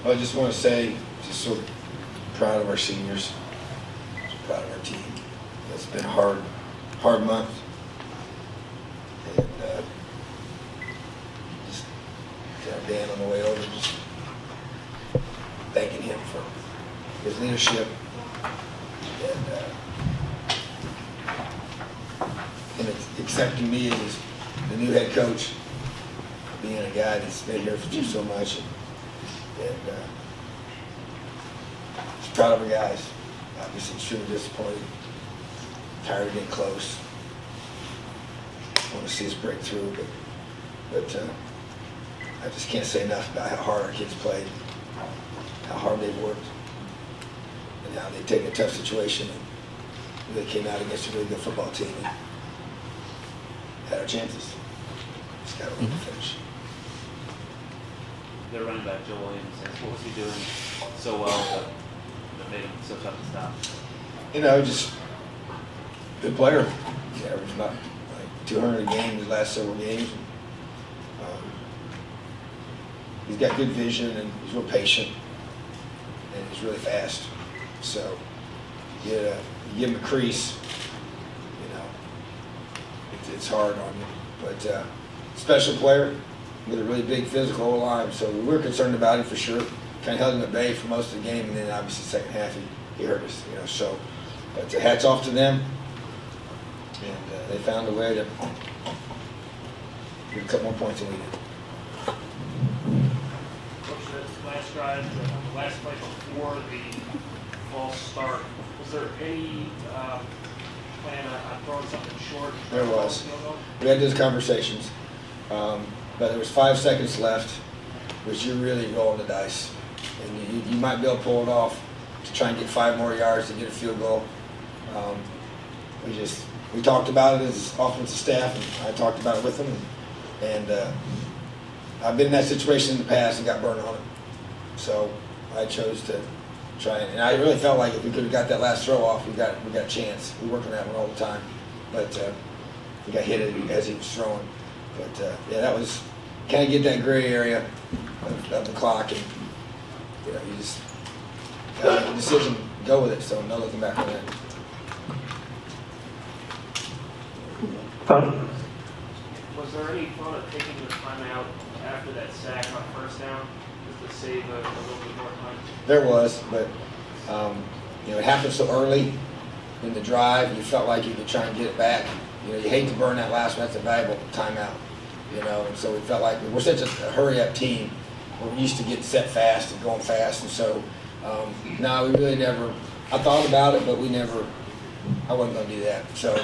I just want to say, just so proud of our seniors, so proud of our team. It's been a hard month, and just Dan on the way over, just thanking him for his leadership and accepting me as the new head coach, being a guy that's been here for so much, and just proud of our guys. Obviously, extremely disappointed, tired of getting close. Want to see us break through, but I just can't say enough about how hard our kids played, how hard they've worked, and how they've taken a tough situation and really came out against a really good football team and had our chances. Just got to win the finish. Their running back, Joe Williams, what was he doing so well that made him so tough to stop? You know, just good player. He averaged about like 200 a game his last several games. He's got good vision and he's real patient and he's really fast. So you give him a crease, you know, it's hard on you. But special player with a really big physical O-line, so we were concerned about him for sure. Kind of held him at bay for most of the game, and then obviously second half he hurt us, you know. So, but hats off to them, and they found a way to get a couple more points than we did. Last drive, the last play before the false start, was there any plan on throwing something short? There was. We had those conversations, but there was 5 seconds left, which you're really rolling the dice, and you might be able to pull it off to try and get 5 more yards to get a field goal. We talked about it as offensive staff, and I talked about it with them, and I've been in that situation in the past and got burned on it. So I chose to try, and I really felt like if we could have got that last throw off, we got a chance. We work on that one all the time, but we got hit as he was throwing. But yeah, that was kind of get that gray area of the clock, and you know, you just got to make a decision, go with it. So no looking back on that. Was there any thought of taking the timeout after that sack on first down just to save a little bit more time? There was, but you know, it happened so early in the drive. You felt like you could try and get it back. You know, you hate to burn that last one. That's a valuable timeout. You know, and so we felt like we're such a hurry-up team. We're used to getting set fast and going fast, and so no, we really never. I thought about it, but we never. I wasn't going to do that. So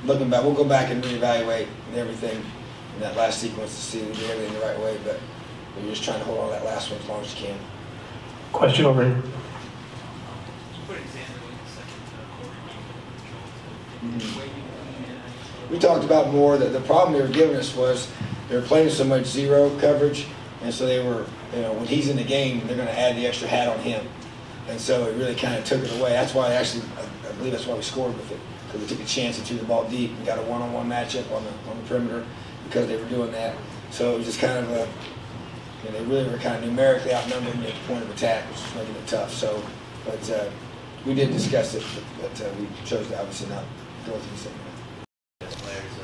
looking back, we'll go back and reevaluate everything in that last sequence to see if we did everything the right way. But we're just trying to hold on to that last one as long as you can. Question over here. We talked about more that the problem they were giving us was they were playing so much zero coverage, and so they were, you know, when he's in the game, they're going to add the extra hat on him, and so it really kind of took it away. That's why I believe that's why we scored with it, because we took a chance and threw the ball deep and got a one-on-one matchup on the perimeter because they were doing that. So it was just kind of a, you know, they really were kind of numerically outnumbered at the point of attack, which was making it tough. So, but we did discuss it, but we chose to obviously not go through the same way. Players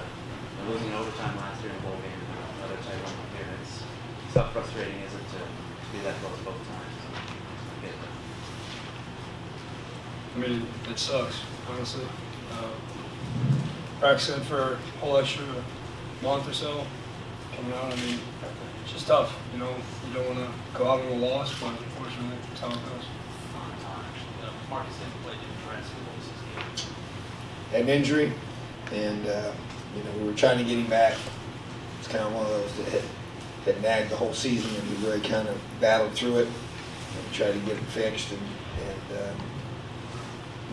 losing overtime last year in the bowl game, another type of appearance. How frustrating is it to be that close both times? I mean, it sucks, honestly. Practicing for a whole extra month or so, coming out, I mean, it's just tough, you know. You don't want to go out on a loss, but unfortunately, that's how it goes. Marcus didn't play defense. What was his game? Had an injury, and you know, we were trying to get him back. It's kind of one of those that had nagged the whole season, and he really kind of battled through it and tried to get it fixed, and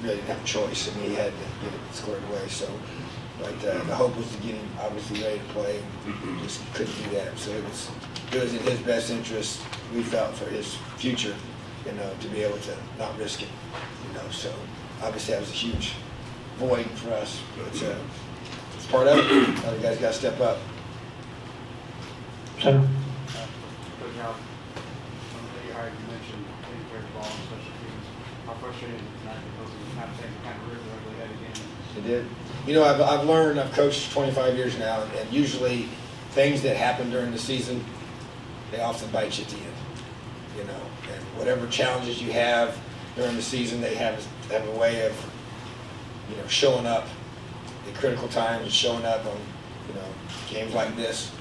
really didn't have a choice. I mean, he had to get it squared away. So, but the hope was to get him obviously ready to play. We just couldn't do that. So it was in his best interest, we felt, for his future, you know, to be able to not risk it. You know, so obviously that was a huge void for us, but it's part of it. Other guys got to step up. Center. But now, you mentioned and taking care of the ball and special teams. How frustrating is that because we have to kind of really had a game? It did. You know, I've learned, I've coached 25 years now, and usually things that happen during the season, they often bite you at the end. You know, and whatever challenges you have during the season, they have a way of, you know, showing up at critical times, showing up on, you know, games like this.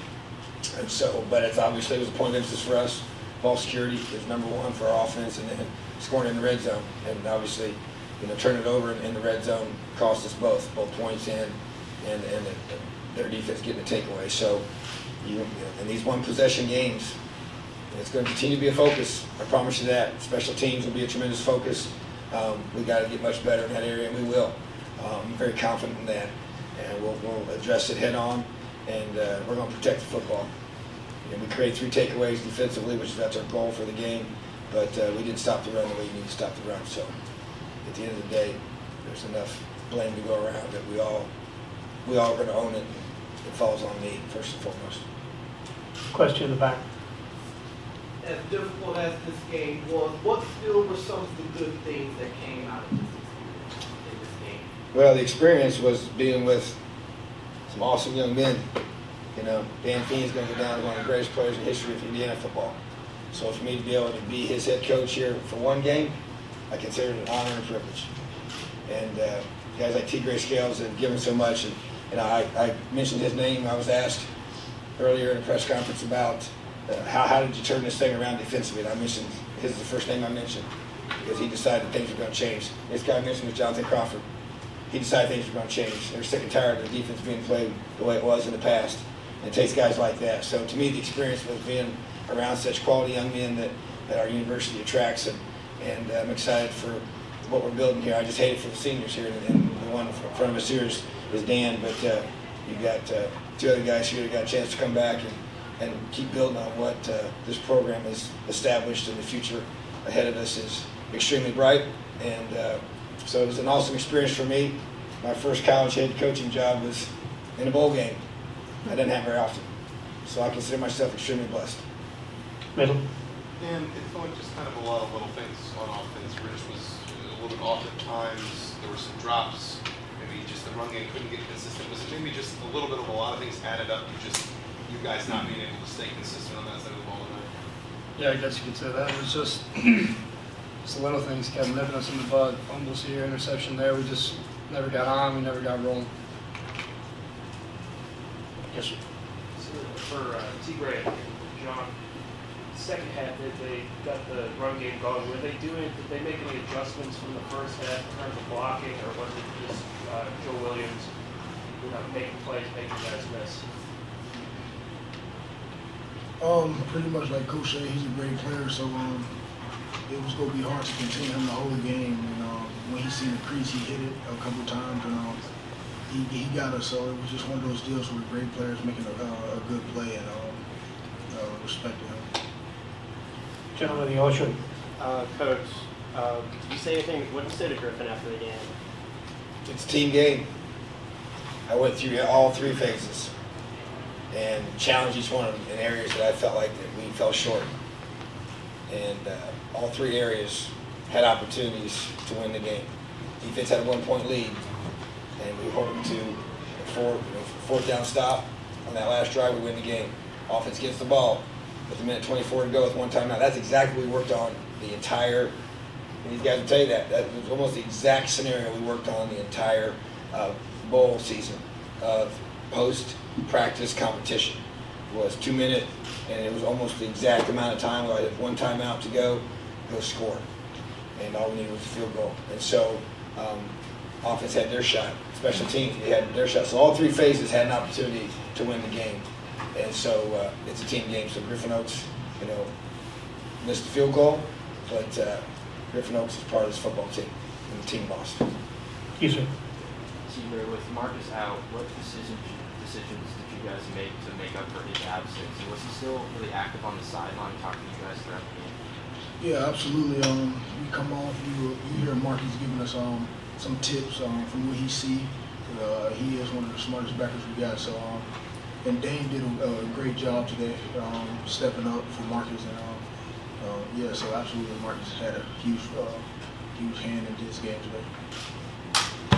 And so, but it's obviously, it was a point of emphasis for us. Ball security is number one for our offense, and then scoring in the red zone. And obviously, you know, turning it over in the red zone cost us both points and their defense getting a takeaway. So, you know, in these one possession games, it's going to continue to be a focus. I promise you that. Special teams will be a tremendous focus. We got to get much better in that area, and we will. I'm very confident in that, and we'll address it head on, and we're going to protect the football. You know, we create 3 takeaways defensively, which that's our goal for the game, but we didn't stop the run the way you need to stop the run. So at the end of the day, there's enough blame to go around that we all are going to own it. It falls on me first and foremost. Question in the back. As difficult as this game was, what still were some of the good things that came out of this experience in this game? Well, the experience was being with some awesome young men. You know, Dan Feeney's going to go down as one of the greatest players in history of Indiana football. So for me to be able to be his head coach here for one game, I consider it an honor and privilege. And guys like T. Gray Scales have given so much. And I mentioned his name. I was asked earlier in a press conference about how did you turn this thing around defensively? And I mentioned his is the first name I mentioned because he decided things were going to change. This guy I mentioned was Jonathan Crawford. He decided things were going to change. They're sick and tired of the defense being played the way it was in the past. And it takes guys like that. So to me, the experience was being around such quality young men that our university attracts. And I'm excited for what we're building here. I just hate it for the seniors here. And the one in front of us here is Dan. But you got 2 other guys here that got a chance to come back and keep building on what this program has established, and the future ahead of us is extremely bright. And so it was an awesome experience for me. My first college head coaching job was in a bowl game. I didn't have very often. So I consider myself extremely blessed. Middle. And it's not just kind of a lot of little things on offense. Rich was a little bit off at times. There were some drops. Maybe just the run game couldn't get consistent. Was it maybe just a little bit of a lot of things added up to just you guys not being able to stay consistent on that side of the ball tonight? Yeah, I guess you could say that. It was just the little things kept nipping us in the bud. Fumbles here, interception there. We just never got on. We never got rolling. Yes, sir. So for T. Gray and John, second half, they got the run game going. Did they make any adjustments from the first half in terms of blocking, or was it just Joe Williams, you know, making plays, making guys miss? Pretty much like Coach said, he's a great player, so it was going to be hard to contain him the whole game. And when he seen the crease, he hit it a couple times, and he got us. So it was just one of those deals where great players making a good play, and respecting him. Gentleman, the usher. Coach, did you say anything? What did you say to Griffin after the game? It's a team game. I went through all 3 phases and challenged each one of them in areas that I felt like that we fell short. And all 3 areas had opportunities to win the game. Defense had a 1-point lead, and we hold them to a 4th down stop. On that last drive, we win the game. Offense gets the ball with a minute 24 to go with 1 timeout. That's exactly what we worked on the entire. And these guys will tell you that was almost the exact scenario we worked on the entire bowl season of post-practice competition. It was 2 minutes, and it was almost the exact amount of time. I had 1 timeout to go score, and all we needed was a field goal. And so, offense had their shot. Special teams, they had their shot. So all 3 phases had an opportunity to win the game, and so it's a team game. So Griffin Oaks, missed the field goal, but Griffin Oaks is part of this football team and the team boss. Yes, sir. T-Ray, with Marcus out, what decisions did you guys make to make up for his absence? And was he still really active on the sideline talking to you guys throughout the game? Yeah, absolutely. We come off, you hear Marcus giving us some tips from what he see. He is one of the smartest backers we got. So, and Dane did a great job today, stepping up for Marcus, and Yeah, so absolutely, Marcus had a huge hand in this game today.